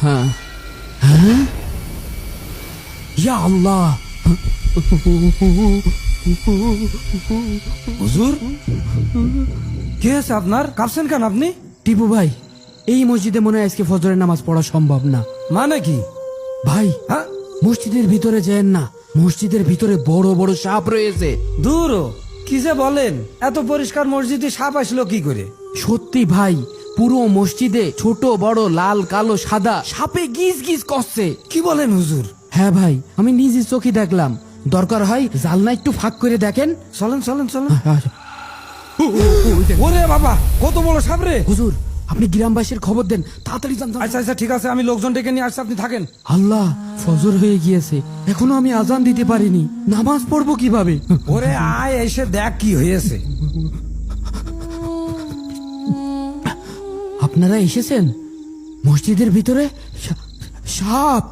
হ্যাঁ হ্যাঁ ইয়া আল্লাহ হুজুর কি আছে আপনার? কাঁপছেন কেন আপনি? টিপু ভাই, এই মসজিদে মনে হয় আজকে ফজরের নামাজ পড়া সম্ভব না। মানে কি ভাই, হ্যাঁ? মসজিদের ভিতরে যেন না, মসজিদের ভিতরে বড় বড় সাপ রয়েছে। দূর ও, কি যে বলেন, এত পরিষ্কার মসজিদে সাপ আসলো কি করে? সত্যি ভাই, পুরো মসজিদে ছোট বড় লাল কালো সাদা সাপে গিজ গিজ করছে। কি বলেন হুজুর? হ্যাঁ ভাই, আমি নিজে চোখে দেখলাম। দরকার হয় জালনা একটু ফাঁক করে দেখেন। চলেন চলেন চলেন। হুজুর, ওরে বাবা, কত বড় সাপ রে! আপনি গ্রামবাসীর খবর দেন, তাড়াতাড়ি যান। আচ্ছা আচ্ছা ঠিক আছে, আমি লোকজন ডেকে নিয়ে আসছি, আপনি থাকেন। আল্লাহ, ফজর হয়ে গিয়েছে, এখনো আমি আজান দিতে পারিনি। নামাজ পড়বো কিভাবে? ওরে আয়, এসে দেখ কি হয়েছে। আপনারা এসেছেন? মসজিদের ভিতরে সাপ!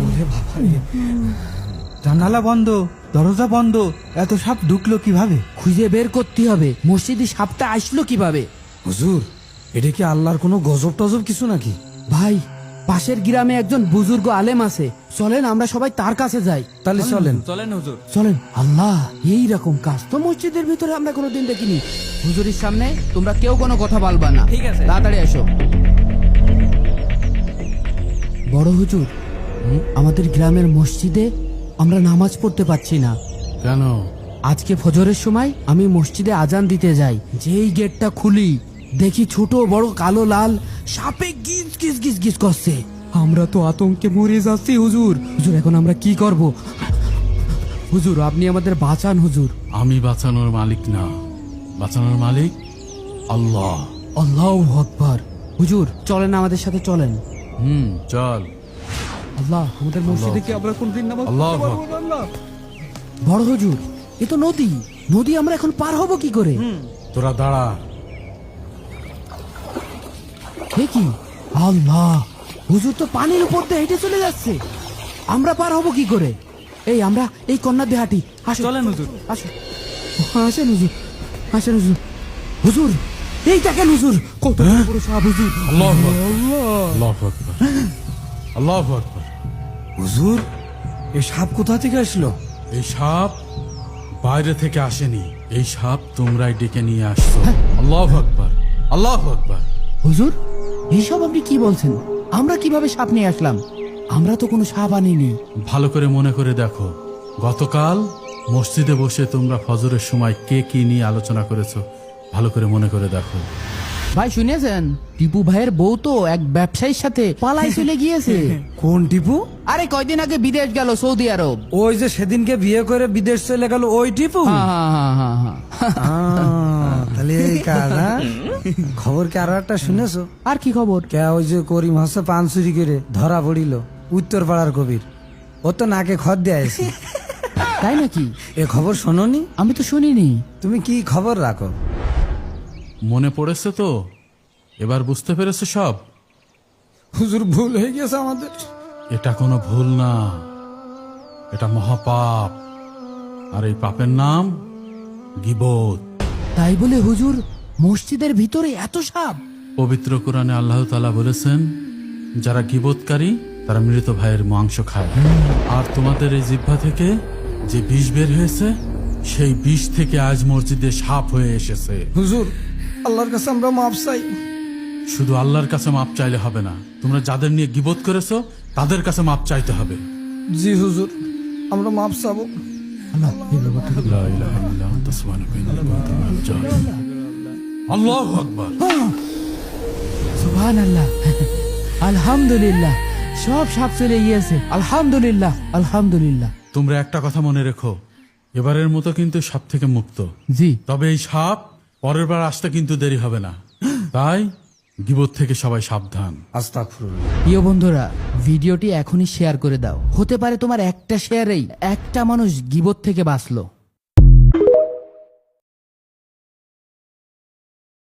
ওরে বাবা রে, জানালা বন্ধ, দরজা বন্ধ, এত সাপ ঢুকলো কিভাবে? খুঁজে বের করতে হবে মসজিদে সাপটা আসলো কিভাবে। হুজুর, এটা কি আল্লাহর কোনো গজব টজব কিছু নাকি? ভাই, পাশের গ্রামে একজন বুজুর্গ আলেম আছে, চলেন আমরা সবাই তার কাছে যাই। তাহলে চলেন। চলেন। আল্লাহ, এই রকম কাজ তো মসজিদের ভিতরে আমরা কোনোদিন দেখিনি। হুজুরের সামনে তোমরা কেউ কোনো কথা বলবা না, ঠিক আছে? তাড়াতাড়ি এসো। বড় হুজুর, আমাদের গ্রামের মসজিদে আমরা নামাজ পড়তে পারছি না। কেন? আজকে ফজরের সময় আমি মসজিদে আজান দিতে যাই, যেই গেটটা খুলি দেখি ছোট বড় কালো লাল সাপে গিজ গিজ গিজ গিজ করছে। আমরা তো আতঙ্কে মরে যাচ্ছি হুজুর। হুজুর, এখন আমরা কি করব? হুজুর, আপনি আমাদের বাঁচান হুজুর। আমি বাঁচানোর মালিক না, বাঁচানোর মালিক আল্লাহ। আল্লাহু আকবার। হুজুর, চলেন, আমাদের সাথে চলেন। চল। আল্লাহ, আমাদের মসজিদে কি আমরা কোনদিন নামাজ আল্লাহু পড়তে পারবো না? আল্লাহ। বড় হুজুর, এ তো নদী, নদী আমরা এখন পার হব কি করে? তোরা দাঁড়া। এ কি? আল্লাহ, হুজুর তো পানির উপর দিয়ে হেঁটে চলে যাচ্ছে, আমরা পার হব কি করে? এই আমরা এই কন্যা দিয়ে হাঁটি। আসো, চলেন হুজুর। আসো। আসেন হুজুর, আসেন হুজুর। হুজুর, এই দেখেন হুজুর, কত বড় সাপ হুজুর। আল্লাহু আকবার, আল্লাহু আকবার, আল্লাহু আকবার। হুজুর, এই সাপ কোথা থেকে আসলো? এই সাপ বাইরে থেকে আসেনি, এই সাপ তোমরাই ডেকে নিয়ে আসছো। আল্লাহু আকবার, আল্লাহু আকবার। হুজুর, এইসব আপনি কি বলছেন? আমরা কিভাবে সাপ নিয়ে আসলাম? আমরা তো কোনো সাপ আনিনি। ভালো করে মনে করে দেখো, গতকাল মসজিদে বসে তোমরা ফজরের সময় কে কি নিয়ে আলোচনা করেছো, ভালো করে মনে করে দেখো। ভাই, শুনেছেন টিপু ভাইয়ের বউ তো এক ব্যবসায়ীর সাথে পালাই চলে গিয়েছে। কোন টিপু? আরে কয়দিন আগে বিদেশ গেল, সৌদি আরব। ওই যে সেদিনকে বিয়ে করে বিদেশ চলে গেল, ওই টিপু? তাহলে এই কারণ। খবর কি আরো একটা শুনেছো? আর কি খবর? কে ওই যে করিম হাসে পান চুরি করে ধরা পড়িল, উত্তর পাড়ার কবির, ও তো নাকে খত দিয়ে আছে। তাই নাকি? এ খবর শোনোনি? আমি তো শুনিনি। তুমি কি খবর রাখো? মনে পড়েছে তো? এবার বুঝতে পেরেছো সব? হুজুর, ভুল হয়ে গেছে আমাদের। এটা কোনো ভুল না, এটা মহাপাপ। আর এই পাপের নাম গীবত। তাই বলে হুজুর, মসজিদের ভিতরে এত সাপ? পবিত্র কোরআনে আল্লাহ তাআলা বলেছেন, যারা গীবতকারী তারা মৃত ভাইয়ের মাংস খায়। আর তোমাদের এই জিহ্বা থেকে যে বিষ বের হয়েছে, সেই বিষ থেকে আজ মসজিদে সাপ হয়ে এসেছে। হুজুর, আল্লাহর কাছে আমরা মাপ চাই। শুধু আল্লাহর কাছে মাপ চাইলে হবে না, তোমরা যাদের নিয়ে গীবত করেছো তাদের কাছে মাপ চাইতে হবে। জি হুজুর, আমরা মাপ চাবো। লা ইলাহা ইল্লা আনতা সুবহানাকা ইন্নী কুনতু মিনাল জালিমিন। আল্লাহু আকবার। সুবহানাল্লাহ, আলহামদুলিল্লাহ, সব সাপ চলে গিয়েছে। আলহামদুলিল্লাহ, আলহামদুলিল্লাহ। তোমরা একটা কথা মনে রেখো, এবারের মতো কিন্তু সাপ থেকে মুক্ত। জি। তবে এই সাপ পরের বার আসতে কিন্তু দেরি হবে না, তাই গীবত থেকে সবাই সাবধান। আস্তাগফিরুল্লাহ। প্রিয় বন্ধুরা, ভিডিওটি এখনই শেয়ার করে দাও। হতে পারে তোমার একটা শেয়ারেই একটা মানুষ গীবত থেকে বাঁচলো।